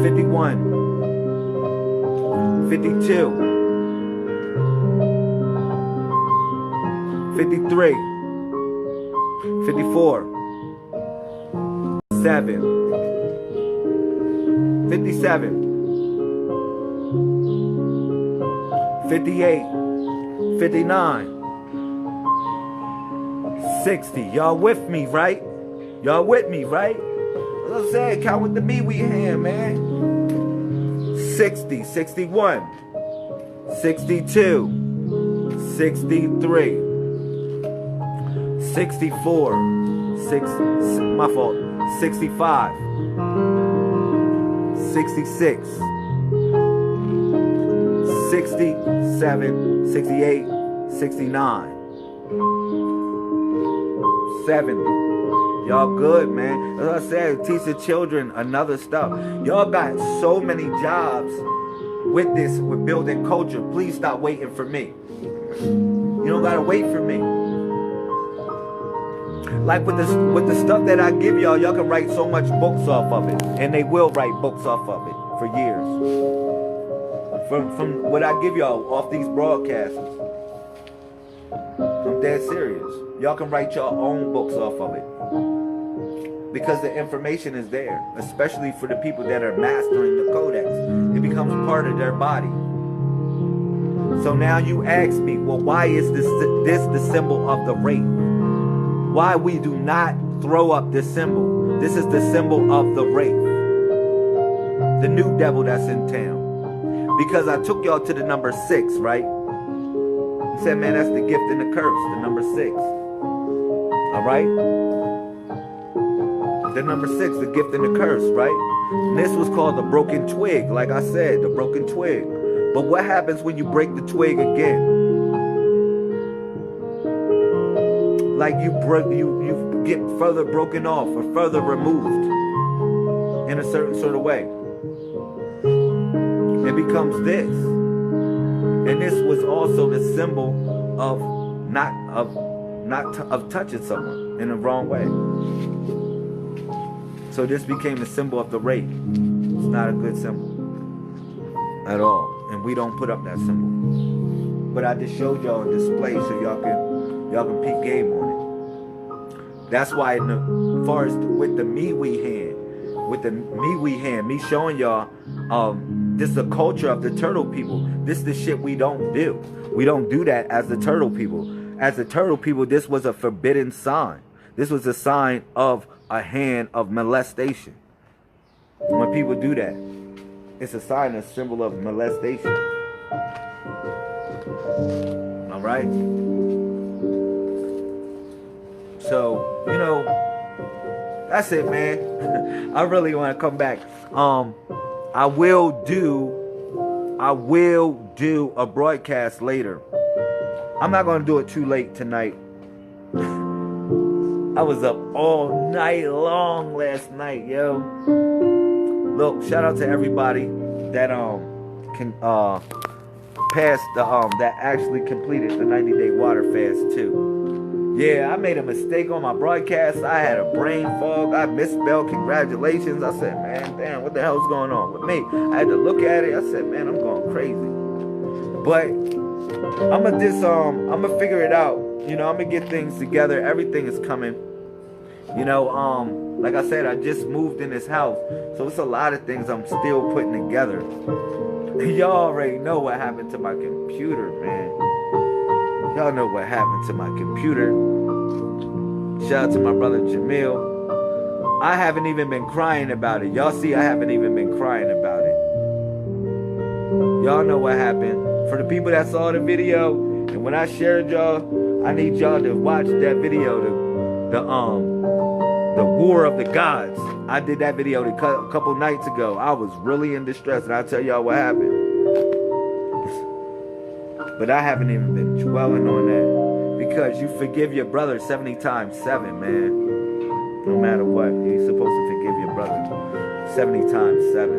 51, 52, 53, 54, 7, 57, 58, 59, 60. Y'all with me, right? Y'all with me, right? As I said, count with the me we hand, man. 60, 61, 62, 63, 64, 65, 66, 67, 68, 69, 70. Y'all good, man. As I said, teach the children another stuff. Y'all got so many jobs with this, with building culture. Please stop waiting for me. You don't gotta wait for me. Like with the stuff that I give y'all, y'all can write so much books off of it. And they will write books off of it for years. From what I give y'all off these broadcasts. I'm dead serious. Y'all can write your own books off of it. Because the information is there. Especially for the people that are mastering the Codex. It becomes part of their body. So now you ask me, well, why is this the symbol of the wraith? Why we do not throw up this symbol? This is the symbol of the wraith. The new devil that's in town. Because I took y'all to the number 6, right? I said, man, that's the gift and the curse, the number 6. Alright? The number 6, the gift and the curse, right? And this was called the broken twig, like I said, the broken twig. But what happens when you break the twig again? Like you get further broken off or further removed in a certain sort of way. It becomes this. And this was also the symbol of not touching someone in the wrong way. So this became the symbol of the rape. It's not a good symbol at all. And we don't put up that symbol. But I just showed y'all on display so y'all can peep game on it. That's why as far as with the me we hand, me showing y'all this is the culture of the turtle people. This is the shit we don't do. We don't do that as the turtle people. As the turtle people, this was a forbidden sign. This was a sign of a hand of molestation. When people do that, it's a sign, a symbol of molestation. All right? So, you know, that's it, man. I really want to come back. I will do a broadcast later. I'm not going to do it too late tonight. I was up all night long last night, yo. Look, shout out to everybody that can pass the that actually completed the 90-day water fast too. Yeah, I made a mistake on my broadcast. I had a brain fog. I misspelled congratulations. I said, man, damn, what the hell's going on with me? I had to look at it. I said, man, I'm going crazy. But I'm gonna figure it out. You know, I'm gonna get things together. Everything is coming. You know, like I said, I just moved in this house. So it's a lot of things I'm still putting together. Y'all already know what happened to my computer, man. Y'all know what happened to my computer. Shout out to my brother Jamil. I haven't even been crying about it. Y'all see, I haven't even been crying about it. Y'all know what happened. For the people that saw the video, and when I shared y'all, I need y'all to watch that video, the War of the Gods. I did that video a couple nights ago. I was really in distress, and I'll tell y'all what happened. But I haven't even been dwelling on that. Because you forgive your brother 70 times 7, man. No matter what, you're supposed to forgive your brother 70 times 7.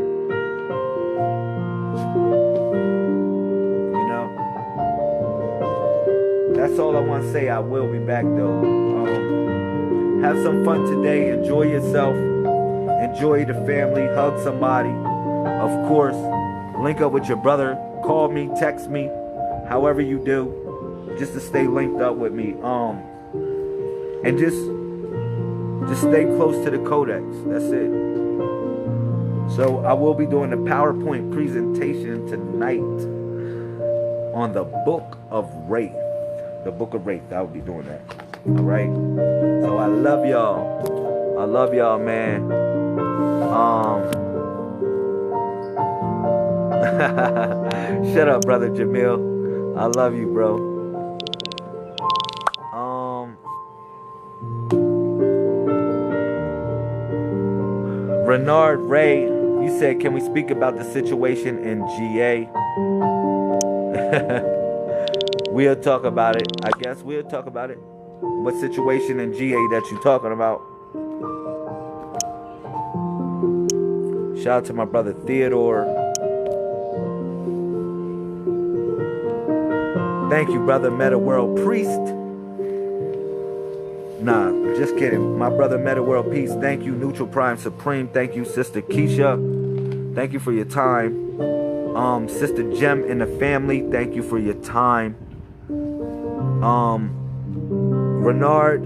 You know? That's all I want to say. I will be back, though. Have some fun today. Enjoy yourself. Enjoy the family. Hug somebody. of course, link up with your brother. Call me, text me, however you do, just to stay linked up with me. And just stay close to the Codex. That's it. So I will be doing a PowerPoint presentation tonight on the Book of Wraith. The Book of Wraith. I will be doing that. All right. So I love y'all. I love y'all, man. Shut up, brother Jamil. I love you, bro. Renard Ray, you said, can we speak about the situation in GA? We'll talk about it. I guess we'll talk about it. What situation in GA that you talking about? Shout out to my brother Theodore. Thank you, brother Meta World Priest. Nah, just kidding. My brother Meta World Peace. Thank you, Neutral Prime Supreme. Thank you, Sister Keisha. Thank you for your time. Sister Gem and the family. Thank you for your time. Renard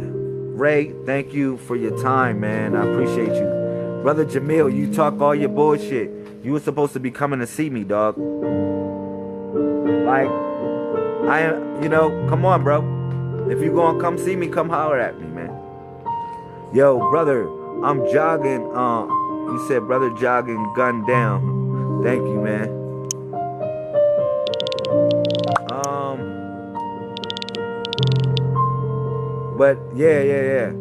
Ray, thank you for your time, man. I appreciate you. Brother Jamil, you talk all your bullshit. You were supposed to be coming to see me, dog. Like, I am, you know, come on, bro. If you gonna come see me, come holler at me, man. Yo, brother, I'm jogging. You said brother jogging, gun down. Thank you, man. But yeah.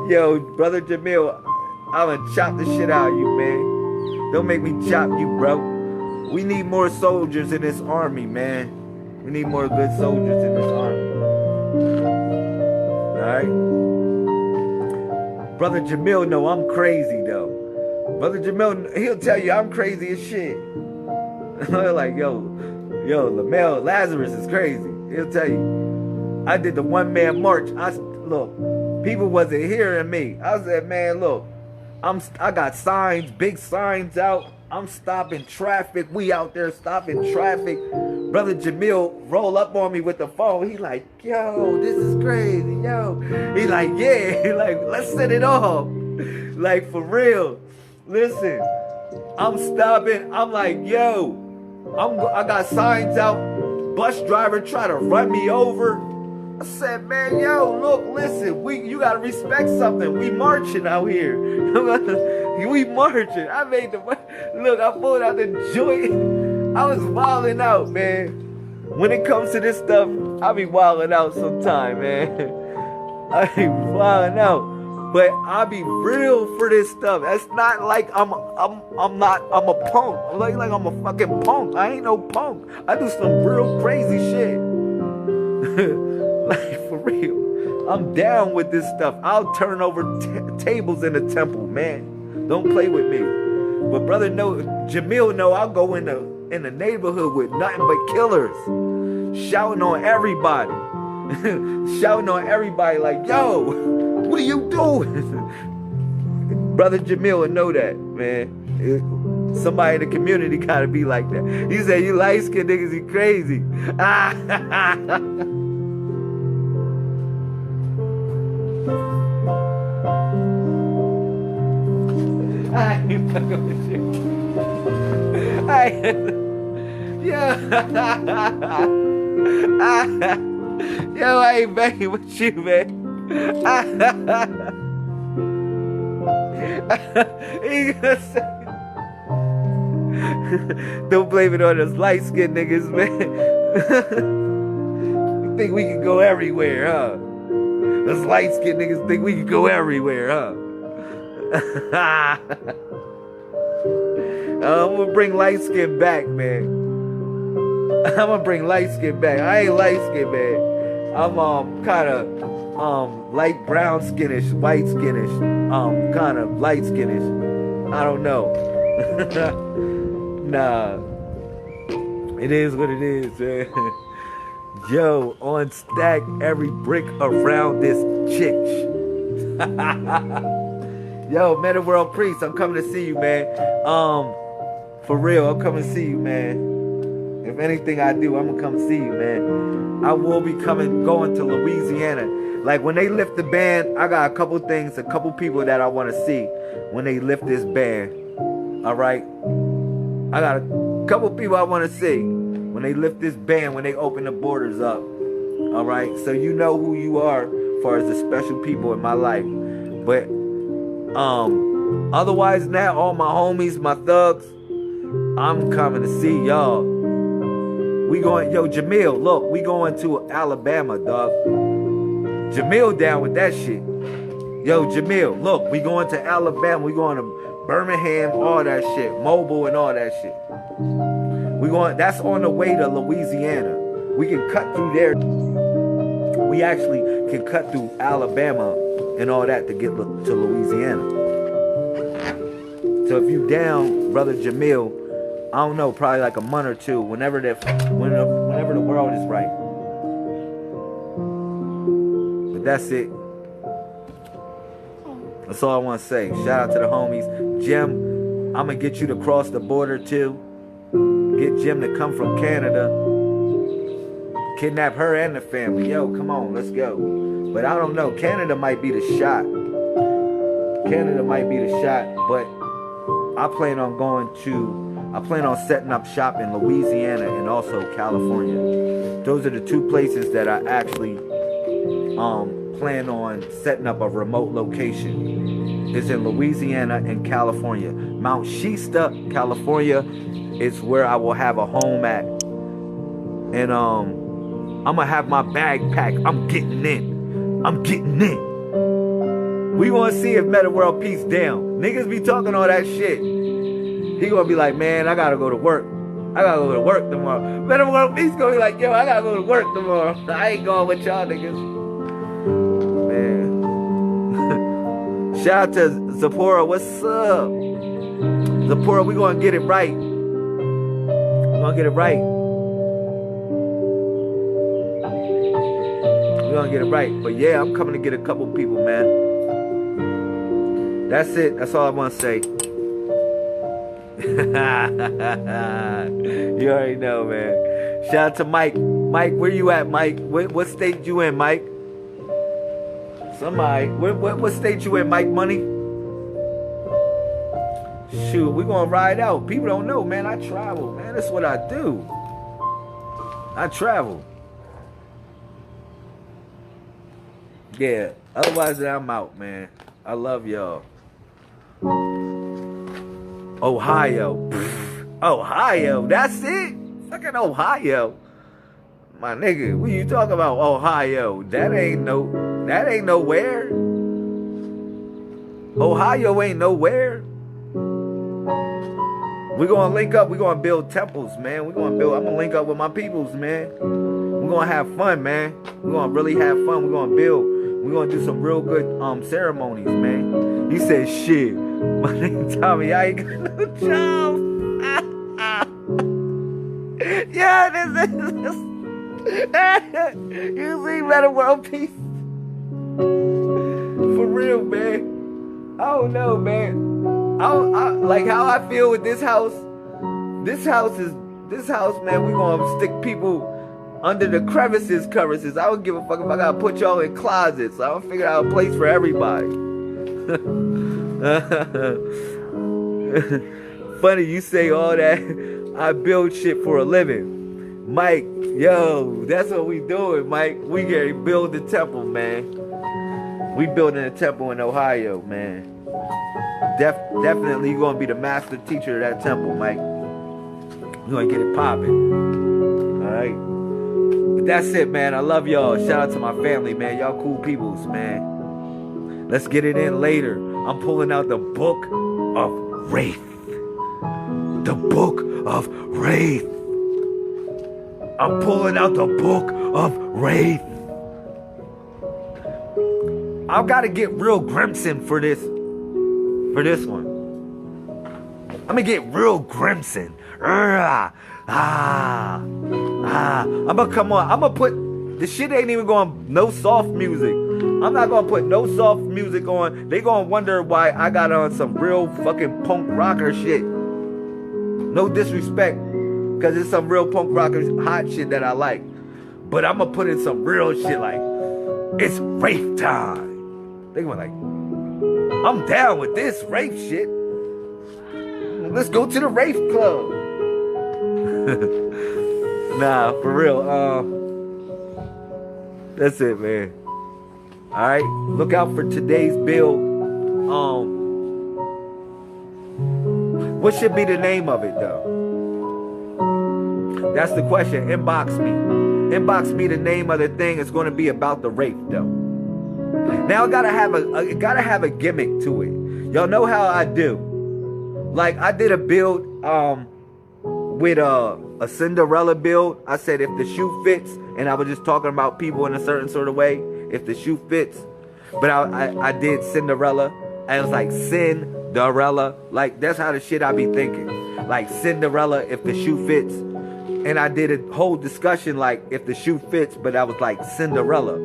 Yo, brother Jamil, I'ma chop the shit out of you, man. Don't make me chop you, bro. We need more soldiers in this army, man. We need more good soldiers in this army. Alright? Brother Jamil, no, I'm crazy, though. Brother Jamil, he'll tell you I'm crazy as shit. Like, yo, Lamel Lazarus is crazy. He'll tell you. I did the one-man march. Look, people wasn't hearing me. I said, man, look, I got signs, big signs out. I'm stopping traffic. We out there stopping traffic. Brother Jamil roll up on me with the phone. He like, yo, this is crazy, yo. He like, yeah. He like, let's set it off. Like, for real. Listen, I'm stopping. I'm like, yo, I got signs out. Bus driver try to run me over. I said, man, yo, look, listen, you gotta respect something. We marching out here. We marching. I pulled out the joint. I was wilding out, man. When it comes to this stuff, I be wilding out sometime, man. I be wilding out. But I be real for this stuff. It's not like I'm a punk. Like I'm a fucking punk. I ain't no punk. I do some real crazy shit. Like, for real. I'm down with this stuff. I'll turn over tables in the temple, man. Don't play with me. But brother, Jamil, I'll go in the neighborhood with nothing but killers. Shouting on everybody. Shouting on everybody like, yo, what are you doing? Brother Jamil would know that, man. Somebody in the community gotta be like that. He said, you light-skinned niggas, you crazy. I ain't fucking with you. Yo, I ain't banging with you, man. He gonna say, don't blame it on us light-skinned niggas, man. You think we can go everywhere, huh? Us light-skinned niggas think we can go everywhere, huh? I'm gonna bring light skin back, man. I'm gonna bring light skin back. I ain't light skin, man. I'm kind of light brown skinish, white skinish, kind of light skinish. I don't know. Nah, it is what it is, man. Yo, on stack every brick around this chitch. Yo, Meta World Priest, I'm coming to see you, man. For real, I'm coming to see you, man. If anything I do, I'm gonna come see you, man. I will be going to Louisiana. Like when they lift the ban, I got a couple things, a couple people that I want to see when they lift this ban. All right, I got a couple people I want to see when they lift this ban, when they open the borders up. All right, so you know who you are as far as the special people in my life. But otherwise now, all my homies, my thugs, I'm coming to see y'all. We going, yo, Jamil, look, we going to Alabama, dog. Jamil down with that shit. Yo, Jamil, look, we going to Alabama, we going to Birmingham, all that shit, Mobile and all that shit. We going, that's on the way to Louisiana. We can cut through there. We actually can cut through Alabama and all that to get to Louisiana. So if you down, brother Jamil, I don't know, probably like a month or two, whenever the world is right. But that's it. That's all I want to say. Shout out to the homies. Jim, I'm going to get you to cross the border too. Get Jim to come from Canada. Kidnap her and the family. Yo, come on, let's go. But I don't know. Canada might be the shot. Canada might be the shot. But I plan on setting up shop in Louisiana and also California. Those are the two places that I actually plan on setting up a remote location. Is in Louisiana and California. Mount Shasta, California is where I will have a home at. And I'm gonna have my bag packed. I'm getting in. We wanna see if Meta World Peace down. Niggas be talking all that shit. He gonna be like, man, I gotta go to work. I gotta go to work tomorrow. Meta World Peace gonna be like, yo, I gotta go to work tomorrow. I ain't going with y'all niggas. Man. Shout out to Zipporah. What's up? Zipporah, we gonna get it right. We're gonna get it right. We're gonna get it right. But yeah, I'm coming to get a couple people, man. That's it. That's all I want to say. You already know, man. Shout out to Mike. Mike, where you at, Mike? What state you in, Mike? Somebody. What state you in, Mike Money? Shoot, we gonna ride out. People don't know, man. I travel, man. That's what I do. I travel. Yeah. Otherwise, I'm out, man. I love y'all. Ohio. Ohio. That's it? Fucking Ohio. My nigga, what you talking about? Ohio. That ain't nowhere. Ohio ain't nowhere. We're gonna link up. We're gonna build temples, man. I'm gonna link up with my peoples, man. We're gonna have fun, man. We're gonna really have fun. We're gonna build. We're gonna do some real good ceremonies, man. He said, shit, my name Tommy, I ain't got no job. Yeah, this is you see Meta World Peace. For real, man. I don't know, man. I like how I feel with this house. This house, man, we gonna stick people under the crevices. I don't give a fuck if I gotta put y'all in closets. I don't figure out a place for everybody. Funny you say all that. I build shit for a living. Mike, yo, that's what we doing, Mike. We gonna build the temple, man. We building a temple in Ohio, man. Definitely you're gonna be the master teacher of that temple, Mike. You're gonna get it popping. Alright? But that's it, man. I love y'all. Shout out to my family, man. Y'all cool peoples, man. Let's get it in later. I'm pulling out the Book of Wraith. The Book of Wraith. I'm pulling out the Book of Wraith. I've got to get real Grimson for this one. I'm gonna get real Grimson. I'm gonna come on. I'm gonna put the shit ain't even going no soft music. I'm not gonna put no soft music on. They gonna wonder why I got on some real fucking punk rocker shit. No disrespect, cause it's some real punk rocker hot shit that I like. But I'm gonna put in some real shit like it's rave time. They gonna like, I'm down with this rave shit. Let's go to the rave club. Nah, for real. That's it, man. Alright, look out for today's build. What should be the name of it though? That's the question. Inbox me. Inbox me the name of the thing. It's going to be about the rape though. Now it gotta have a gimmick to it. Y'all know how I do. Like I did a build with a Cinderella build. I said if the shoe fits, and I was just talking about people in a certain sort of way. If the shoe fits, but I did Cinderella, and it was like Cinderella. Like that's how the shit I be thinking. Like Cinderella, if the shoe fits, and I did a whole discussion like if the shoe fits, but I was like Cinderella,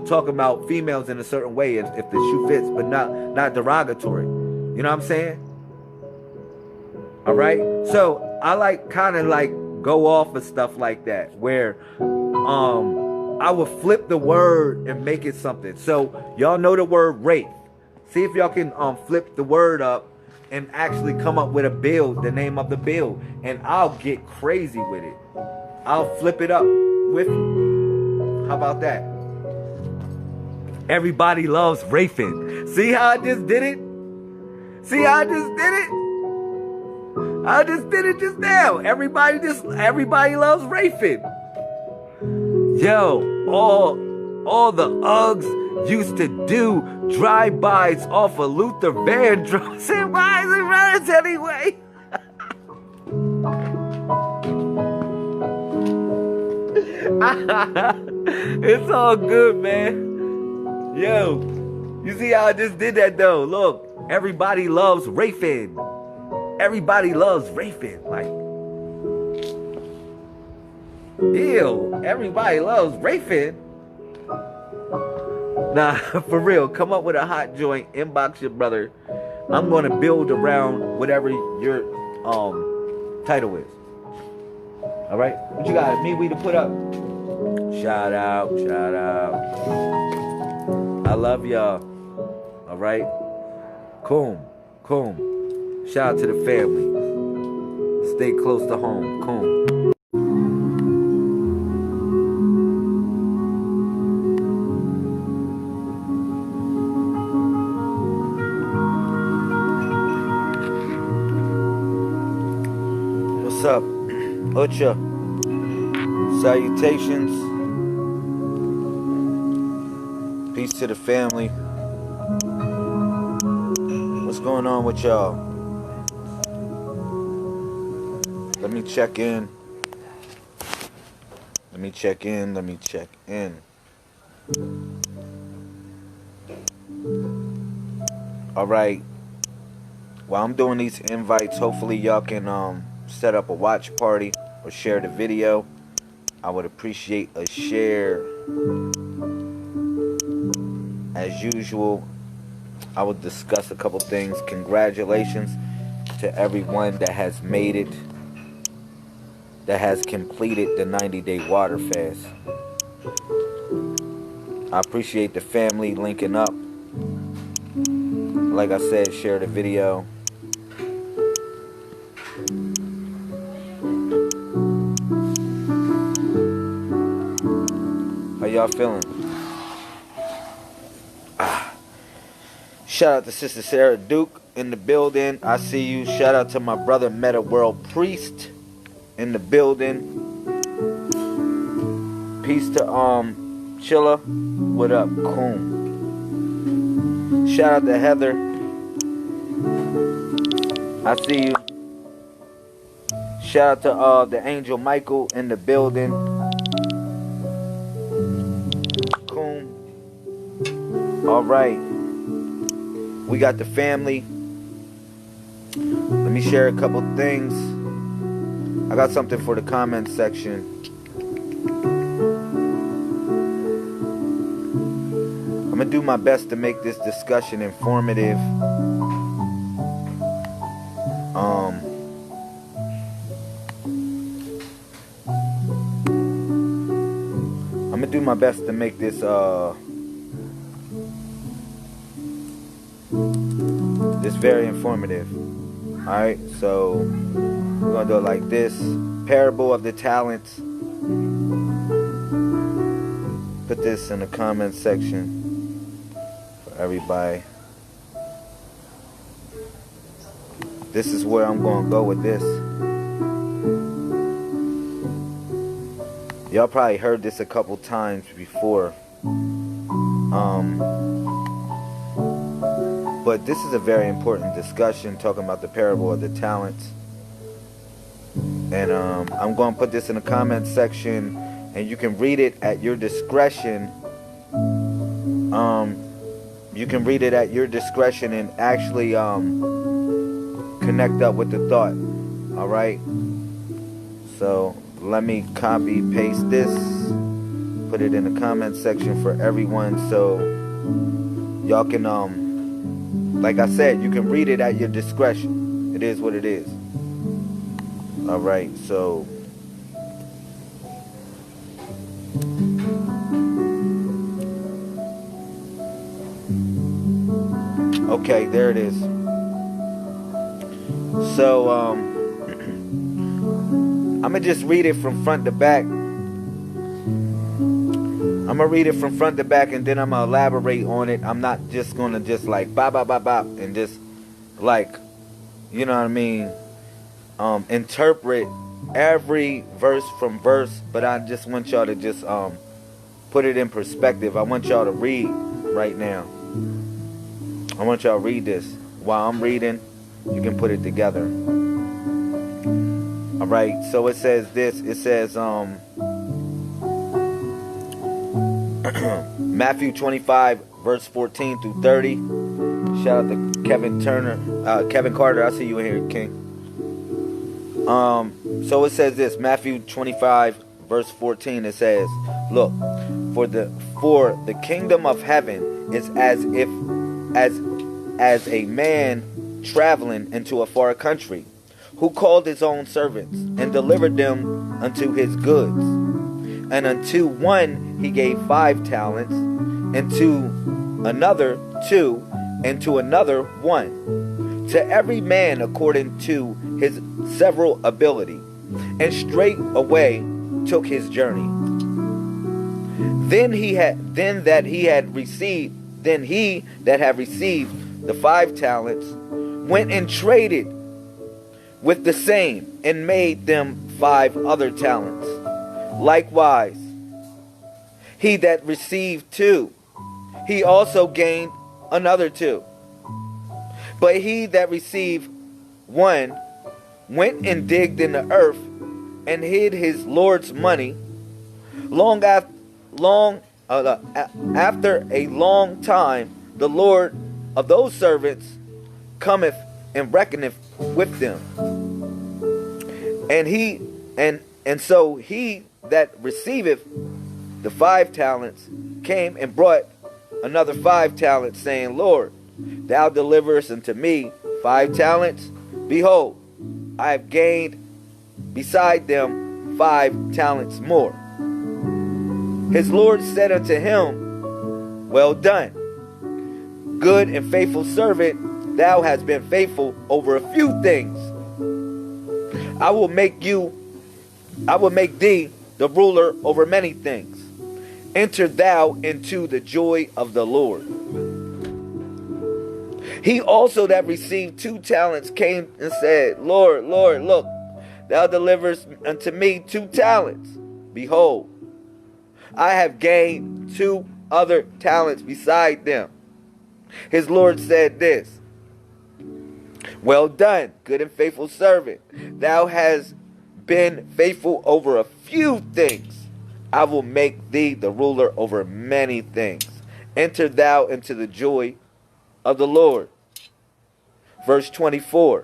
talking about females in a certain way if the shoe fits, but not derogatory. You know what I'm saying? All right. So I like kind of like go off of stuff like that where I would flip the word and make it something. So y'all know the word rape. See if y'all can flip the word up and actually come up with a build, the name of the build, and I'll get crazy with it. I'll flip it up with you. How about that? Everybody loves raping. See how I just did it? See how I just did it? I just did it just now. Everybody loves raping. Yo, all the Uggs used to do drive-bys off of Luther Vandross and Rising Runners anyway. It's all good, man. Yo, you see how I just did that though? Look, everybody loves raping. Everybody loves raping. Like, ew, everybody loves raping. Nah, for real, come up with a hot joint, inbox your brother. I'm gonna build around whatever your title is. Alright? What you got? Me, we to put up. Shout out, shout out. I love y'all. Alright? Coom. Shout out to the family. Stay close to home. Coom. What's up? Ucha. Salutations. Peace to the family. What's going on with y'all? Let me check in. Alright. While I'm doing these invites, hopefully y'all can set up a watch party or share the video. I would appreciate a share. As usual, I will discuss a couple things. Congratulations to everyone that has made it, that has completed the 90-day water fast. I appreciate the family linking up. Like I said, share the video. How y'all feeling? Shout out to Sister Sarah Duke in the building. I see you. Shout out to my brother Meta World Priest in the building. Peace to Chilla. What up? Coom. Shout out to Heather. I see you. Shout out to the Angel Michael in the building. Coom. Alright. We got the family. Let me share a couple things. I got something for the comment section. going to do my best to make this discussion informative. I'm going to do my best to make this this very informative. Alright, so we're going to do it like this. Parable of the talents. Put this in the comment section for everybody. This is where I'm going to go with this. Y'all probably heard this a couple times before. But this is a very important discussion, talking about the parable of the talents. And I'm going to put this in the comment section, and you can read it at your discretion. You can read it at your discretion and actually connect up with the thought. Alright? So let me copy paste this, put it in the comment section for everyone, so y'all can like I said, you can read it at your discretion. It is what it is. Alright, so okay, there it is. So I'm gonna just read it from front to back. I'm gonna read it from front to back, and then I'm gonna elaborate on it. I'm not just gonna just like bop bop bop bop and just like, you know what I mean, interpret every verse from verse, but I just want y'all to just put it in perspective. I want y'all to read right now. I want y'all to read this. While I'm reading, you can put it together. Alright, so it says this. It says Matthew 25 verse 14 through 30. Shout out to Kevin Carter. I see you in here, King. So it says this, Matthew 25 verse 14. It says, look, for the kingdom of heaven is as a man traveling into a far country, who called his own servants and delivered them unto his goods. And unto one he gave 5 talents, and to another 2, and to another 1, to every man according to his several ability, and straightway took his journey. Then he that had received the 5 talents went and traded with the same, and made them 5 other talents. Likewise, he that received 2, he also gained another 2. But he that received 1 went and digged in the earth and hid his Lord's money. After a long time, the Lord of those servants cometh and reckoneth with them. And so he that receiveth the 5 talents came and brought another 5 talents, saying, Lord, thou deliverest unto me 5 talents. Behold, I have gained beside them 5 talents more. His Lord said unto him, Well done, good and faithful servant. Thou hast been faithful over a few things. I will make thee the ruler over many things. Enter thou into the joy of the Lord. He also that received 2 talents came and said, Lord, Lord, look, thou deliverest unto me 2 talents. Behold, I have gained 2 other talents beside them. His Lord said this, Well done, good and faithful servant. Thou hast been faithful over a few things. I will make thee the ruler over many things. Enter thou into the joy of the Lord. Verse 24.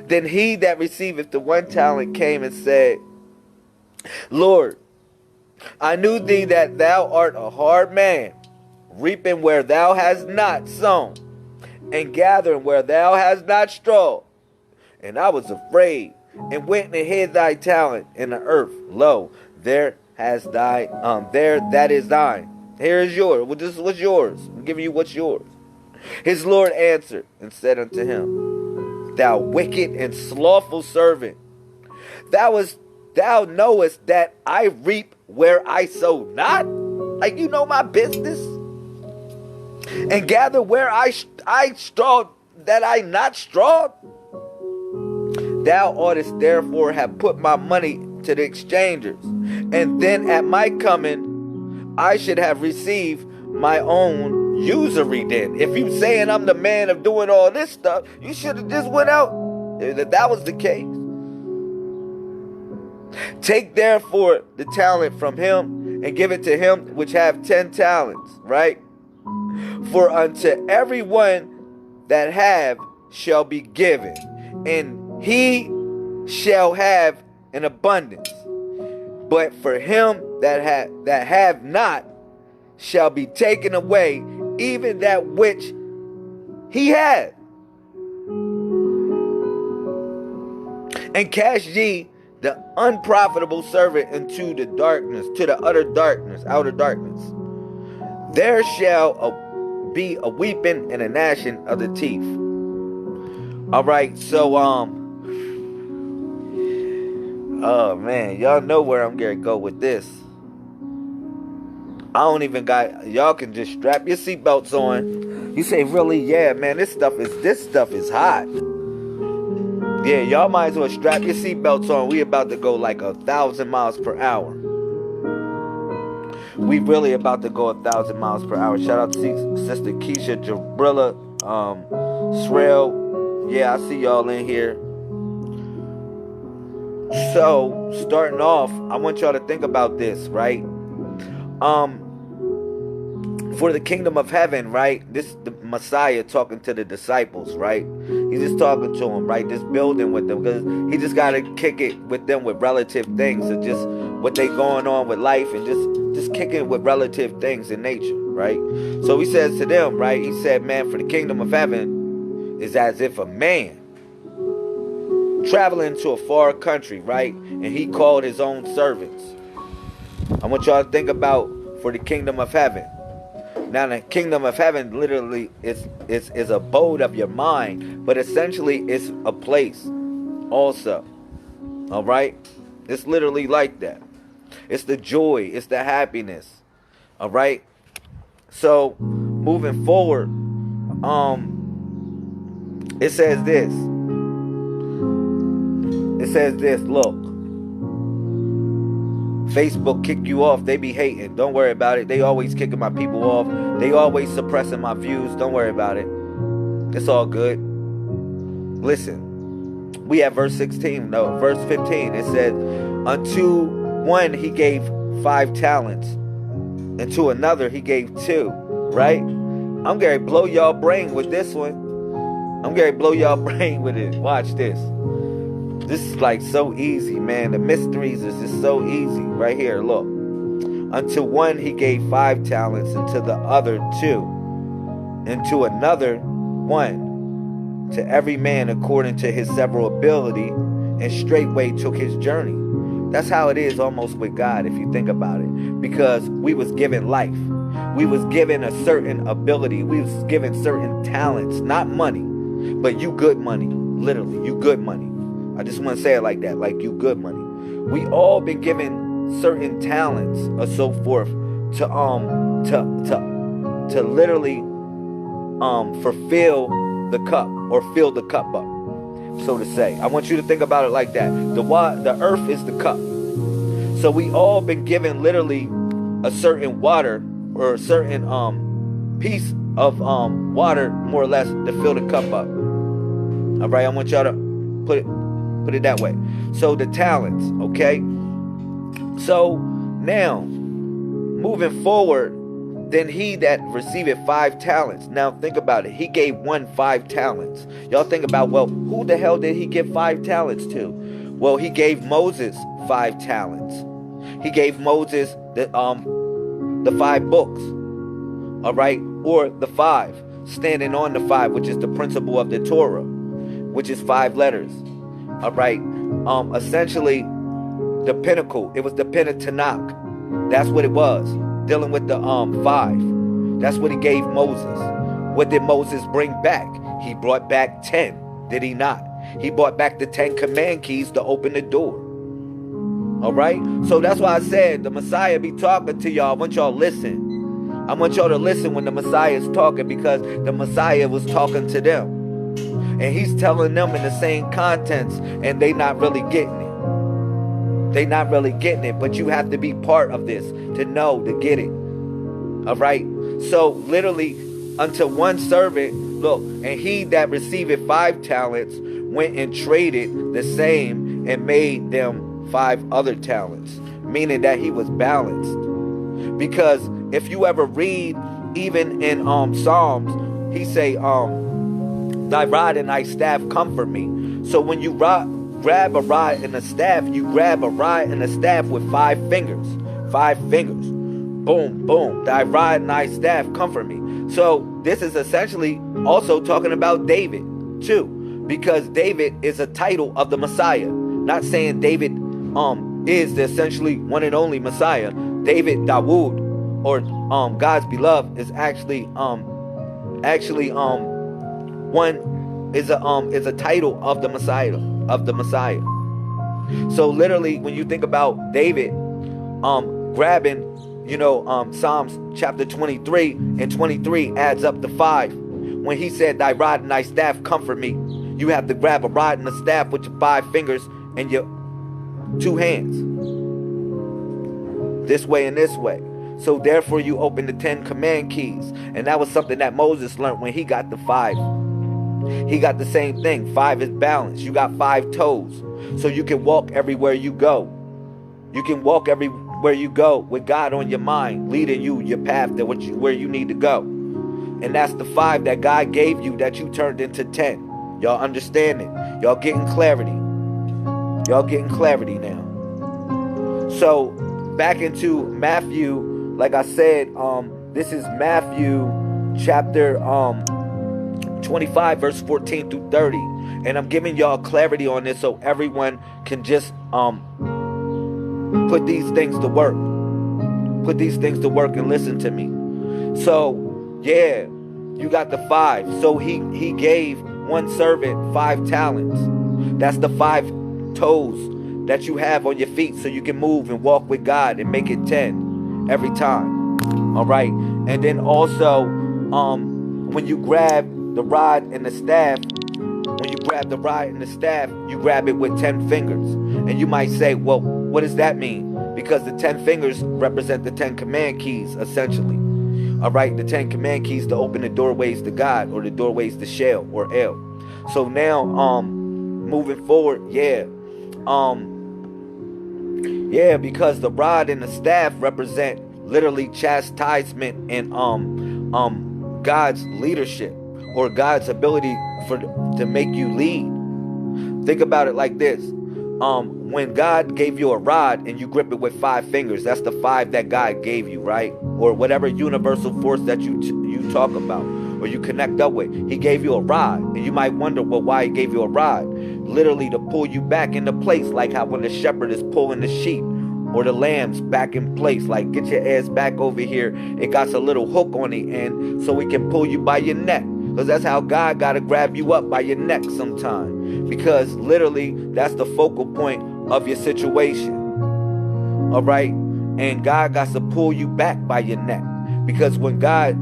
Then he that receiveth the 1 talent came and said, Lord, I knew thee that thou art a hard man, reaping where thou hast not sown, and gathering where thou hast not strawed. And I was afraid, and went and hid thy talent in the earth. Lo, there has thy there that is thine. Here is yours. Well, this is what's yours. I'm giving you what's yours. His Lord answered and said unto him, Thou wicked and slothful servant, thou knowest that I reap where I sow not? Like, you know my business? And gather where I strawed that I not strawed? Thou oughtest therefore have put my money to the exchangers, and then at my coming I should have received my own usury then. If you saying I'm the man of doing all this stuff, you should have just went out. If that was the case. Take therefore the talent from him, and give it to him which have 10 talents, right? For unto every one that have shall be given, and he shall have an abundance. But for him that have not shall be taken away even that which he had. And cast ye the unprofitable servant into the darkness, to the outer darkness. There shall be a weeping and a gnashing of the teeth. All right, so oh man, y'all know where I'm gonna go with this. I don't even got. Y'all can just strap your seatbelts on. You say, really? Yeah, man, this stuff is hot. Yeah, y'all might as well strap your seatbelts on. We about to go like 1,000 miles per hour. We really about to go 1,000 miles per hour. Shout out to Sister Keisha, Jabrilla, Shrell. Yeah, I see y'all in here. So, starting off, I want y'all to think about this, right? For the kingdom of heaven, right? This the Messiah talking to the disciples, right? He's just talking to them, right? Just building with them, because he just got to kick it with them with relative things, and just what they going on with life, and just kicking it with relative things in nature, right? So he says to them, right? He said, man, for the kingdom of heaven is as if a man traveling to a far country, right? And he called his own servants. I want y'all to think about for the kingdom of heaven. Now, the kingdom of heaven literally is abode of your mind, but essentially it's a place also. All right? It's literally like that. It's the joy. It's the happiness. All right? So, moving forward, it says this. It says this, look. Facebook kick you off. They be hating. Don't worry about it. They always kicking my people off. They always suppressing my views. Don't worry about it. It's all good. Listen. We at verse 16. No, verse 15. It says, unto one he gave 5 talents. And to another he gave 2. Right? I'm going to blow y'all brain with this one. I'm going to blow y'all brain with it. Watch this. This is like so easy, man. The mysteries is just so easy. Right here, look. Unto one he gave 5 talents, and to the other 2, and to another 1. To every man according to his several ability, and straightway took his journey. That's how it is almost with God, if you think about it. Because we was given life. We was given a certain ability. We was given certain talents. Not money, but you good money. Literally, you good money. I just want to say it like that, like you good money. We all been given certain talents or so forth to literally fulfill the cup or fill the cup up, so to say. I want you to think about it like that. The earth is the cup. So we all been given literally a certain water or a certain piece of water, more or less, to fill the cup up. All right, I want y'all to put it that way. So the talents, okay? So now, moving forward, then he that receiveth 5 talents. Now think about it. He gave one 5 talents. Y'all think about, well, who the hell did he give 5 talents to? Well, he gave Moses 5 talents. He gave Moses the 5 books. all right, or the 5, standing on the 5, which is the principle of the Torah, which is 5 letters, all right. Essentially, the pinnacle, it was the Pentateuch. That's what it was, dealing with the 5. That's what he gave Moses. What did Moses bring back? He brought back 10, did he not? He brought back the 10 command keys to open the door. All right? So that's why I said the Messiah be talking to y'all. I want y'all to listen. I want y'all to listen when the Messiah is talking, because the Messiah was talking to them. And he's telling them in the same contents, and they not really getting it. They not really getting it, but you have to be part of this to know, to get it. All right? So literally, unto one servant, look, and he that received 5 talents went and traded the same and made them 5 other talents, meaning that he was balanced. Because if you ever read, even in Psalms, he say, thy rod and thy staff comfort me. So when you grab a rod and a staff, you grab a rod and a staff with 5 fingers. 5 fingers. Boom, boom. Thy rod and thy staff comfort me. So this is essentially also talking about David too, because David is a title of the Messiah. Not saying David is the essentially one and only Messiah. David, Dawood, or God's beloved, is actually one is a title of the Messiah. So literally, when you think about David grabbing, Psalms chapter 23, and 23 adds up to 5. When he said, thy rod and thy staff comfort me, you have to grab a rod and a staff with your 5 fingers and your 2 hands. This way and this way. So therefore you open the 10 command keys. And that was something that Moses learned when he got the 5. He got the same thing. 5 is balance. You got 5 toes. So you can walk everywhere you go. You can walk everywhere you go with God on your mind, leading you your path to where you need to go. And that's the 5 that God gave you that you turned into 10. Y'all understand it? Y'all getting clarity. Y'all getting clarity now. So back into Matthew, like I said, this is Matthew chapter 25, verse 14 through 30. And I'm giving y'all clarity on this so everyone can just put these things to work. Put these things to work and listen to me. So, yeah, you got the 5. So he gave one servant 5 talents. That's the 5 toes that you have on your feet, so you can move and walk with God and make it 10 every time. All right. And then also, when you grab the rod and the staff, you grab it with 10 fingers. And you might say, well, what does that mean? Because the 10 fingers represent the 10 command keys, essentially. All right, the 10 command keys to open the doorways to God, or the doorways to Shell or El. So now, moving forward, because the rod and the staff represent literally chastisement and God's leadership, or God's ability to make you lead. Think about it like this. When God gave you a rod and you grip it with 5 fingers, that's the 5 that God gave you, right? Or whatever universal force that you talk about or you connect up with. He gave you a rod. And you might wonder, well, why he gave you a rod? Literally to pull you back into place, like how when the shepherd is pulling the sheep or the lambs back in place, like get your ass back over here. It got a little hook on the end so he can pull you by your neck. Because that's how God got to grab you up by your neck sometime. Because literally, that's the focal point of your situation. All right? And God got to pull you back by your neck. Because when God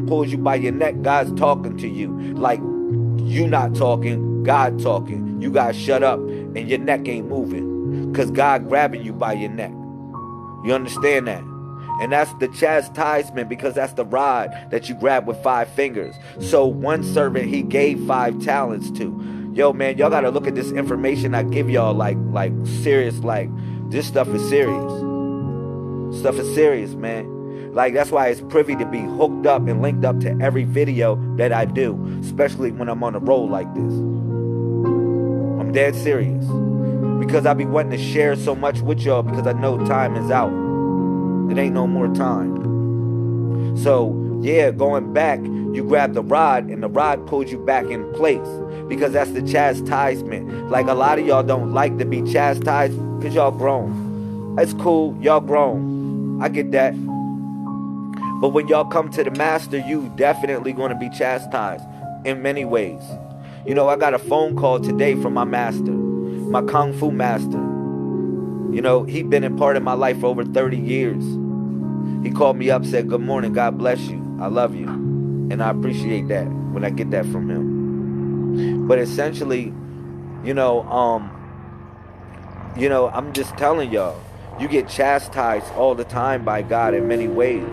pulls you by your neck, God's talking to you. Like, you not talking, God talking. You got to shut up and your neck ain't moving. Because God grabbing you by your neck. You understand that? And that's the chastisement, because that's the rod that you grab with 5 fingers. So one servant he gave 5 talents to. Yo, man, y'all got to look at this information I give y'all like serious. Like, this stuff is serious. Stuff is serious, man. Like, that's why it's privy to be hooked up and linked up to every video that I do, especially when I'm on a roll like this. I'm dead serious. Because I be wanting to share so much with y'all, because I know time is out. It ain't no more time. So yeah, going back, you grab the rod, and the rod pulls you back in place, because that's the chastisement. Like, a lot of y'all don't like to be chastised because y'all grown. It's cool, y'all grown. I get that. But when y'all come to the master, you definitely going to be chastised in many ways. You know, I got a phone call today from my master, my Kung Fu master. You know, he been a part of my life for over 30 years. He called me up, said, "Good morning, God bless you. I love you." And I appreciate that when I get that from him. But essentially, you know, I'm just telling y'all, you get chastised all the time by God in many ways.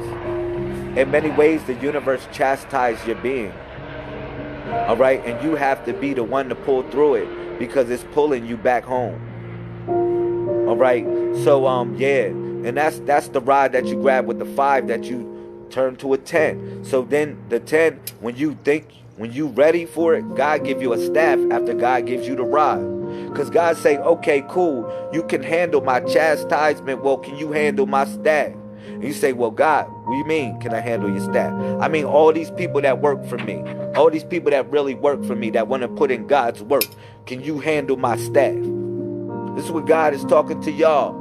In many ways, the universe chastises your being. All right? And you have to be the one to pull through it, because it's pulling you back home. All right? So, yeah. And that's the rod that you grab with the 5 that you turn to a 10. So then the 10, when you ready for it, God give you a staff after God gives you the rod. Because God say, okay, cool, you can handle my chastisement. Well, can you handle my staff? And you say, well, God, what do you mean, can I handle your staff? I mean, all these people that work for me, all these people that really work for me, that want to put in God's work, can you handle my staff? This is what God is talking to y'all.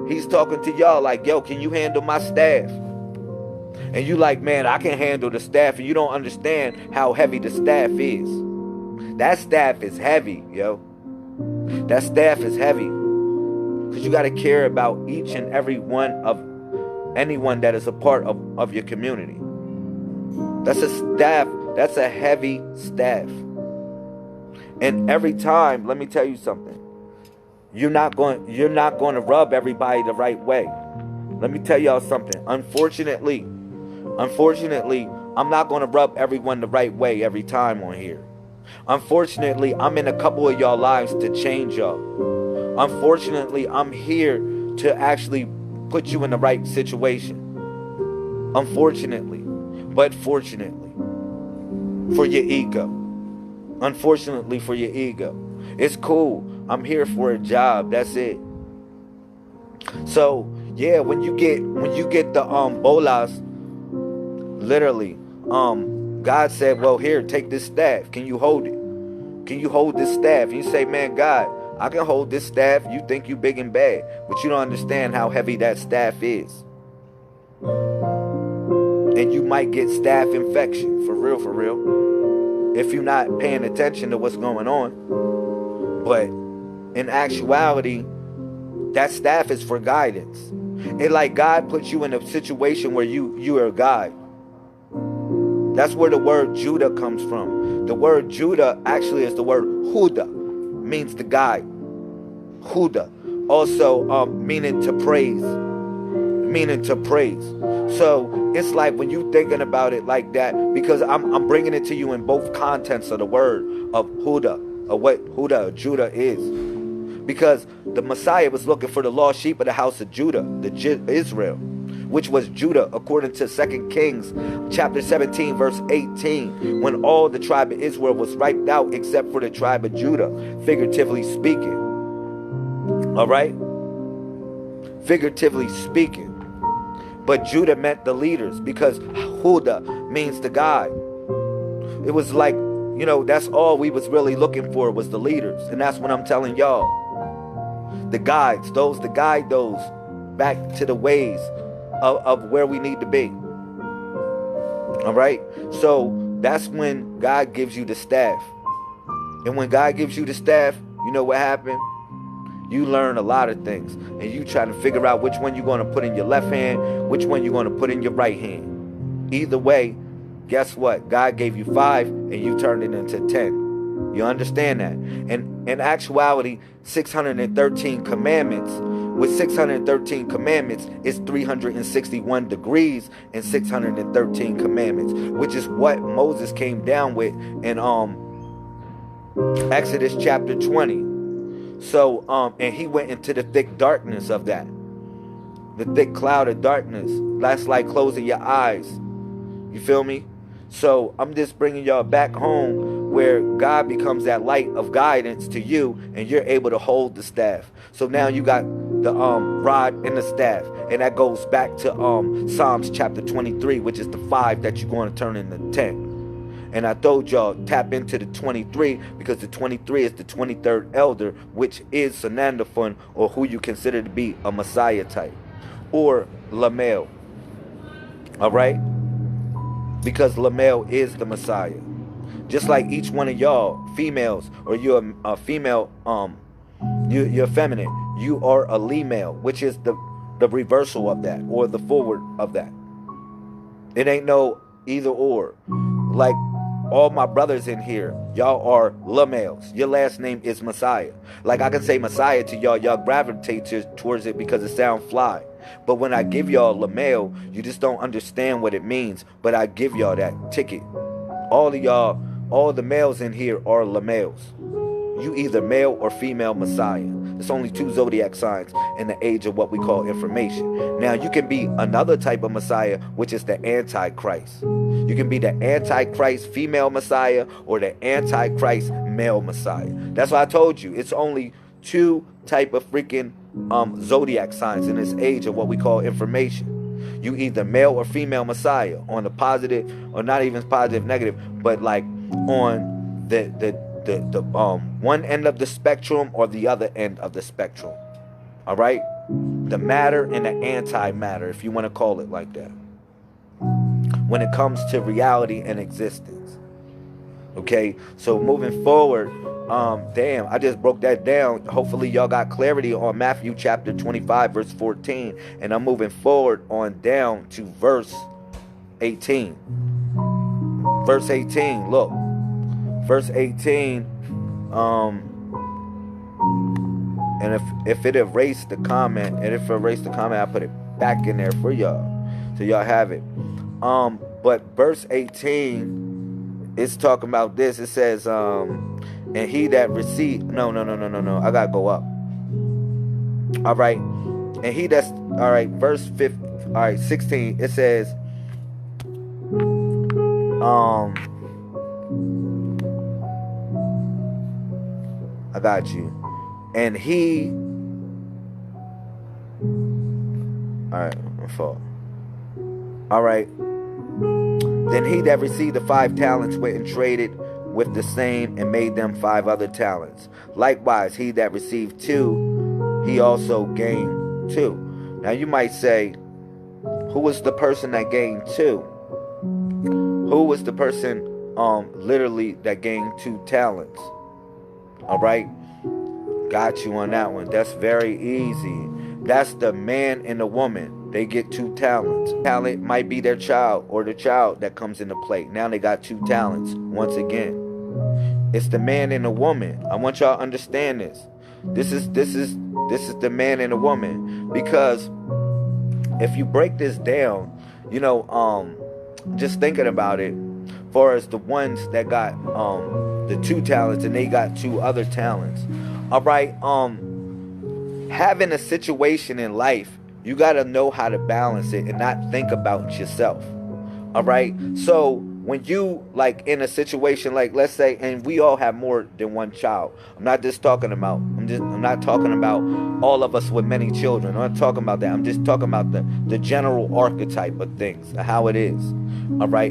He's talking to y'all like, yo, can you handle my staff? And you like, man, I can handle the staff. And you don't understand how heavy the staff is. That staff is heavy, yo. That staff is heavy. Because you got to care about each and every one of anyone that is a part of your community. That's a staff. That's a heavy staff. And every time, let me tell you something. You're not going to rub everybody the right way. Let me tell y'all something. Unfortunately, I'm not going to rub everyone the right way every time on here. Unfortunately, I'm in a couple of y'all lives to change y'all. Unfortunately, I'm here to actually put you in the right situation. Unfortunately. But fortunately for your ego. Unfortunately for your ego. It's cool. I'm here for a job. That's it. So, yeah, when you get the bolas, literally, God said, well, here, take this staff. Can you hold it? Can you hold this staff? And you say, man, God, I can hold this staff. You think you big and bad, but you don't understand how heavy that staff is. And you might get staph infection, for real, if you're not paying attention to what's going on. But in actuality, that staff is for guidance. It like God puts you in a situation where you are a guide. That's where the word Judah comes from. The word Judah actually is the word Huda, means the guide. Huda, also meaning to praise. So it's like when you thinking about it like that, because I'm bringing it to you in both contents of the word of Huda, of what Huda, Judah is. Because the Messiah was looking for the lost sheep of the house of Judah, Israel, which was Judah, according to 2 Kings chapter 17, verse 18, when all the tribe of Israel was wiped out except for the tribe of Judah, figuratively speaking. All right? Figuratively speaking. But Judah meant the leaders, because Huda means the guide. It was like, you know, that's all we was really looking for, was the leaders. And that's what I'm telling y'all. The guides, those to guide those back to the ways of where we need to be. All right? So that's when God gives you the staff. And when God gives you the staff, you know what happened? You learn a lot of things. And you try to figure out which one you're going to put in your left hand, which one you're going to put in your right hand. Either way, guess what? God gave you 5 and you turned it into 10. You understand that? And in actuality, 613 commandments. With 613 commandments, it's 361 degrees and 613 commandments, which is what Moses came down with in Exodus chapter 20. So, and he went into the thick darkness of that. The thick cloud of darkness. That's like closing your eyes. You feel me? So, I'm just bringing y'all back home where God becomes that light of guidance to you, and you're able to hold the staff. So now you got the rod and the staff. And that goes back to Psalms chapter 23, which is the 5 that you're going to turn into 10. And I told y'all, tap into the 23, because the 23 is the 23rd elder, which is Sanandaphan, or who you consider to be a Messiah type, or Lamel. All right? Because Lamel is the Messiah. Just like each one of y'all, females, or you're a female, you're feminine. You are a Lemale, which is the reversal of that, or the forward of that. It ain't no either or. Like all my brothers in here, y'all are Lamales. Your last name is Messiah. Like I can say Messiah to y'all, y'all gravitate towards it because it sounds fly. But when I give y'all Lamale, you just don't understand what it means. But I give y'all that ticket. All of y'all, all the males in here are Lamales. You either male or female Messiah. There's only 2 zodiac signs in the age of what we call information. Now you can be another type of Messiah, which is the Antichrist. You can be the Antichrist female Messiah or the Antichrist male Messiah. That's why I told you it's only 2 type of freaking zodiac signs in this age of what we call information. You either male or female Messiah on the positive, or not even positive, negative, but like on the one end of the spectrum or the other end of the spectrum. All right? The matter and the antimatter, if you want to call it like that, when it comes to reality and existence. Okay? So moving forward, damn, I just broke that down. Hopefully y'all got clarity on Matthew chapter 25 verse 14, and I'm moving forward on down to verse 18. Verse 18, look. Verse 18, and if it erased the comment, I put it back in there for y'all, so y'all have it. But verse 18 is talking about this. It says, and he that received, no, I gotta go up. All right, and he that's, all right, verse 15, all right, 16. It says, I got you. And he, all right, my fault. All right. Then he that received the 5 talents went and traded with the same and made them 5 other talents. Likewise, he that received 2, he also gained 2. Now you might say, who was the person that gained 2? Who was the person literally that gained 2 talents? All right, got you on that one. That's very easy. That's the man and the woman. They get 2 talents. Talent might be their child or the child that comes into play. Now they got 2 talents. Once again, it's the man and the woman. I want y'all to understand this. This is the man and the woman, because if you break this down, you know, just thinking about it, far as the ones that got the 2 talents and they got 2 other talents. All right, having a situation in life, you got to know how to balance it and not think about yourself. All right, so when you like in a situation, like let's say, and we all have more than 1 child. I'm not talking about all of us with many children. I'm not talking about that. I'm just talking about the general archetype of things, how it is. All right.